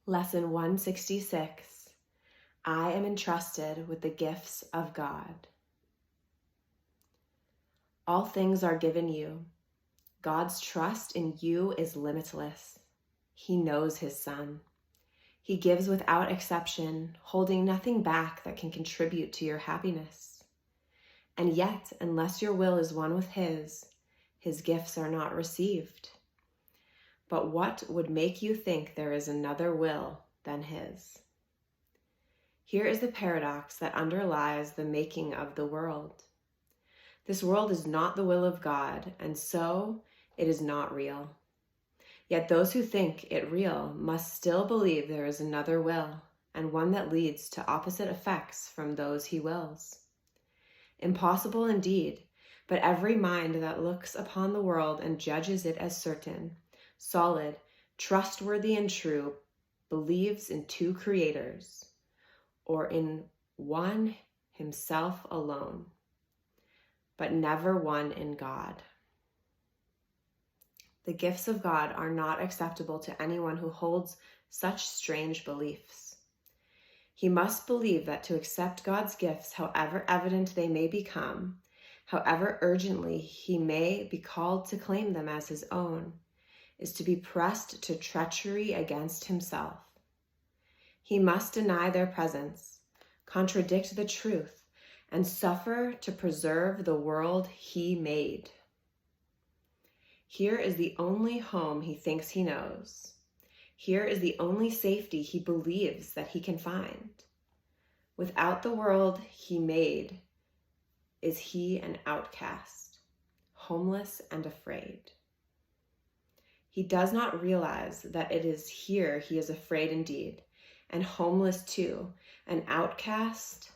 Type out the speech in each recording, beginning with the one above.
Lesson 166. I am entrusted with the gifts of God. All things are given you. God's trust in you is limitless. He knows his Son. He gives without exception, holding nothing back that can contribute to your happiness. And yet, unless your will is one with his gifts are not received. But what would make you think there is another will than his? Here is the paradox that underlies the making of the world. This world is not the will of God, and so it is not real. Yet those who think it real must still believe there is another will, and one that leads to opposite effects from those he wills. Impossible indeed, but every mind that looks upon the world and judges it as certain, solid, trustworthy, and true, believes in two creators, or in one himself alone, but never one in God. The gifts of God are not acceptable to anyone who holds such strange beliefs. He must believe that to accept God's gifts, however evident they may become, however urgently he may be called to claim them as his own, is to be pressed to treachery against himself. He must deny their presence, contradict the truth, and suffer to preserve the world he made. Here is the only home he thinks he knows. Here is the only safety he believes that he can find. Without the world he made, is he an outcast, homeless and afraid. He does not realize that it is here he is afraid indeed, and homeless too, an outcast,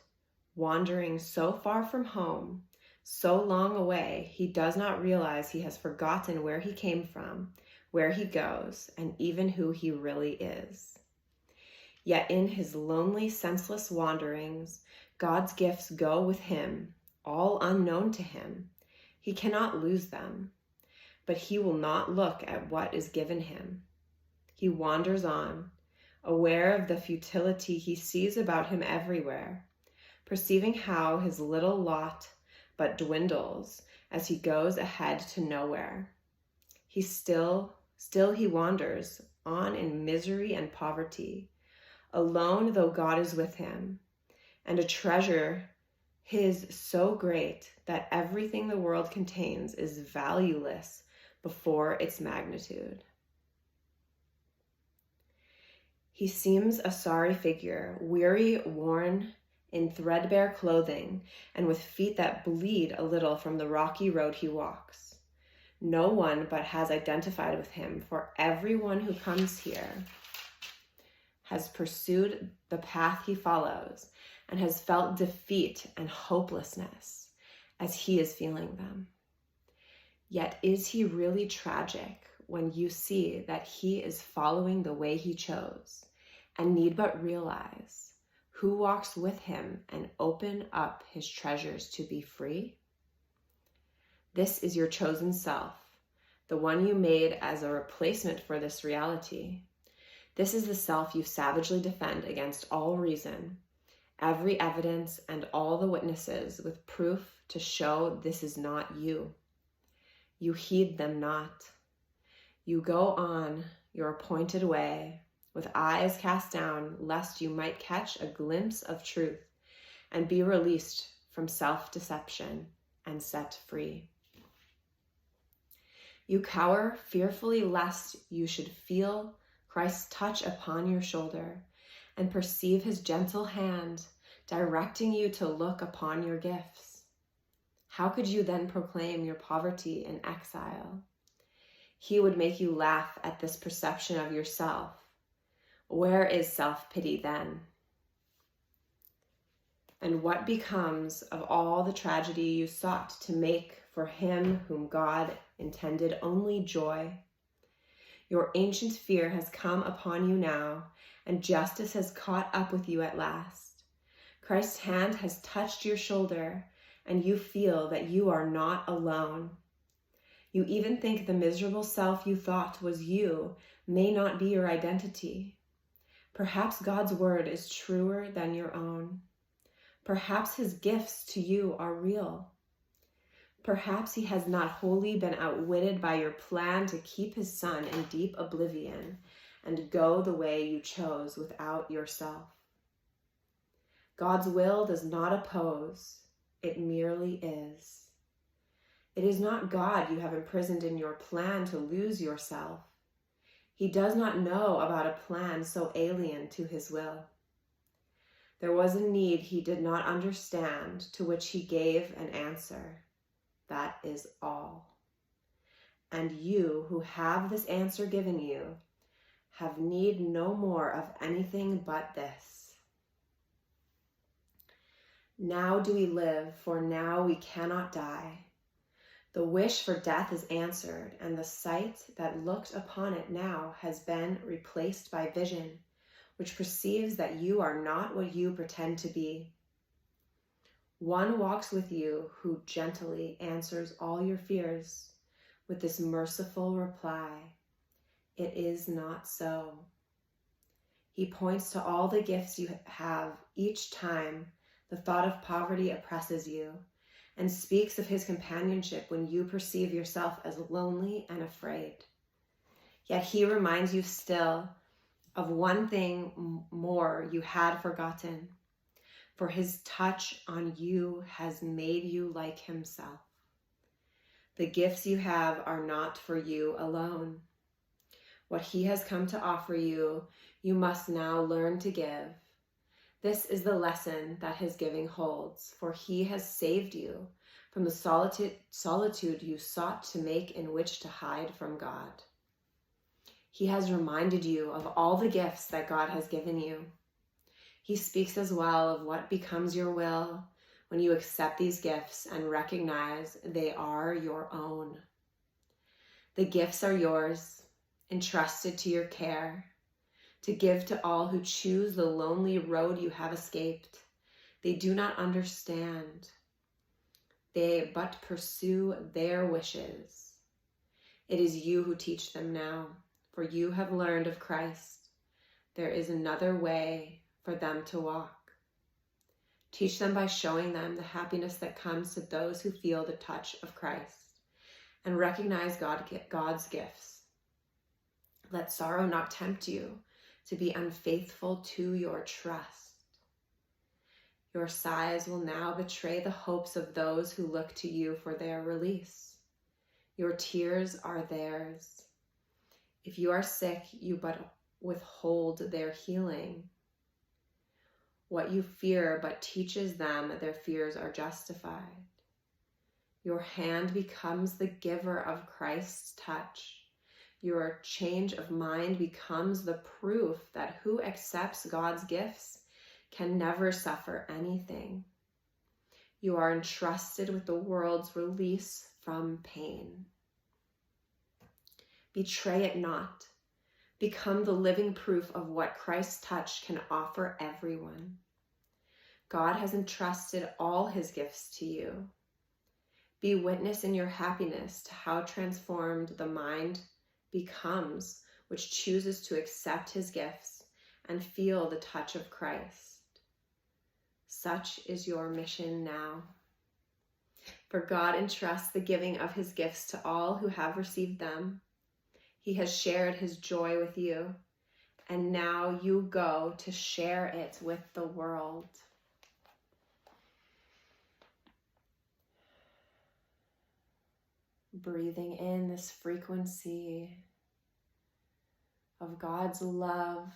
wandering so far from home, so long away, he does not realize he has forgotten where he came from, where he goes, and even who he really is. Yet in his lonely, senseless wanderings, God's gifts go with him, all unknown to him. He cannot lose them, but he will not look at what is given him. He wanders on, aware of the futility he sees about him everywhere, perceiving how his little lot but dwindles as he goes ahead to nowhere. He still he wanders on in misery and poverty, alone though God is with him, and a treasure his so great that everything the world contains is valueless before its magnitude. He seems a sorry figure, weary, worn, in threadbare clothing, and with feet that bleed a little from the rocky road he walks. No one but has identified with him, for everyone who comes here has pursued the path he follows and has felt defeat and hopelessness as he is feeling them. Yet is he really tragic when you see that he is following the way he chose and need but realize who walks with him and open up his treasures to be free? This is your chosen self, the one you made as a replacement for this reality. This is the self you savagely defend against all reason, every evidence and all the witnesses with proof to show this is not you. You heed them not. You go on your appointed way, with eyes cast down, lest you might catch a glimpse of truth and be released from self-deception and set free. You cower fearfully lest you should feel Christ's touch upon your shoulder and perceive his gentle hand directing you to look upon your gifts. How could you then proclaim your poverty and exile? He would make you laugh at this perception of yourself. Where is self-pity then? And what becomes of all the tragedy you sought to make for him whom God intended only joy? Your ancient fear has come upon you now, and justice has caught up with you at last. Christ's hand has touched your shoulder, and you feel that you are not alone. You even think the miserable self you thought was you may not be your identity. Perhaps God's word is truer than your own. Perhaps his gifts to you are real. Perhaps he has not wholly been outwitted by your plan to keep his son in deep oblivion and go the way you chose without yourself. God's will does not oppose, it merely is. It is not God you have imprisoned in your plan to lose yourself. He does not know about a plan so alien to his will. There was a need he did not understand, to which he gave an answer. That is all. And you who have this answer given you have need no more of anything but this. Now do we live, for now we cannot die. The wish for death is answered, and the sight that looked upon it now has been replaced by vision, which perceives that you are not what you pretend to be. One walks with you who gently answers all your fears with this merciful reply, "It is not so." He points to all the gifts you have each time the thought of poverty oppresses you, and speaks of his companionship when you perceive yourself as lonely and afraid. Yet he reminds you still of one thing more you had forgotten, for his touch on you has made you like himself. The gifts you have are not for you alone. What he has come to offer you, you must now learn to give. This is the lesson that his giving holds, for he has saved you from the solitude you sought to make in which to hide from God. He has reminded you of all the gifts that God has given you. He speaks as well of what becomes your will when you accept these gifts and recognize they are your own. The gifts are yours, entrusted to your care, to give to all who choose the lonely road you have escaped. They do not understand. They but pursue their wishes. It is you who teach them now, for you have learned of Christ. There is another way for them to walk. Teach them by showing them the happiness that comes to those who feel the touch of Christ and recognize God's gifts. Let sorrow not tempt you to be unfaithful to your trust. Your sighs will now betray the hopes of those who look to you for their release. Your tears are theirs. If you are sick, you but withhold their healing. What you fear but teaches them their fears are justified. Your hand becomes the giver of Christ's touch. Your change of mind becomes the proof that who accepts God's gifts can never suffer anything. You are entrusted with the world's release from pain. Betray it not. Become the living proof of what Christ's touch can offer everyone. God has entrusted all his gifts to you. Be witness in your happiness to how transformed the mind becomes, which chooses to accept his gifts and feel the touch of Christ. Such is your mission now. For God entrusts the giving of his gifts to all who have received them. He has shared his joy with you, and now you go to share it with the world. Breathing in this frequency of God's love,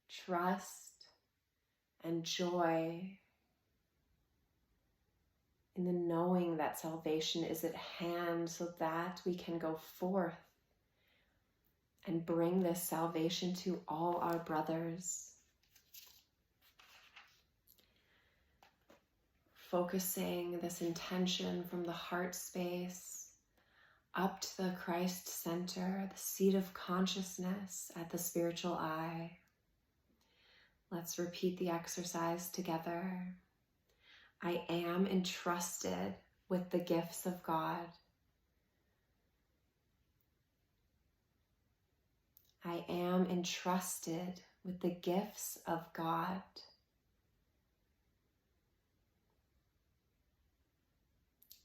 trust, and joy in the knowing that salvation is at hand so that we can go forth and bring this salvation to all our brothers. Focusing this intention from the heart space up to the Christ center, the seat of consciousness at the spiritual eye. Let's repeat the exercise together. I am entrusted with the gifts of God. I am entrusted with the gifts of God.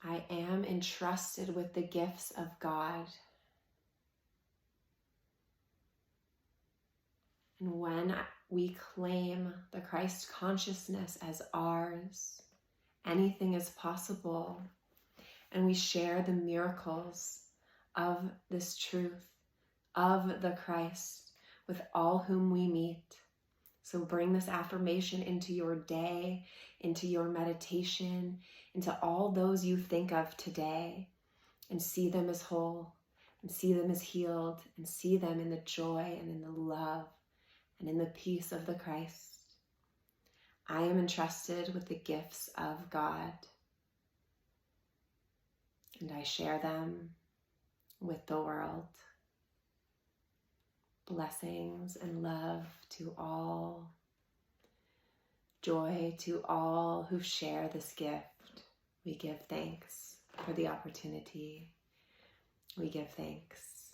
I am entrusted with the gifts of God. And when we claim the Christ consciousness as ours, anything is possible. And we share the miracles of this truth, of the Christ, with all whom we meet. So bring this affirmation into your day, into your meditation, into all those you think of today, and see them as whole, and see them as healed, and see them in the joy and in the love and in the peace of the Christ. I am entrusted with the gifts of God, and I share them with the world. Blessings and love to all. Joy to all who share this gift. We give thanks for the opportunity. We give thanks.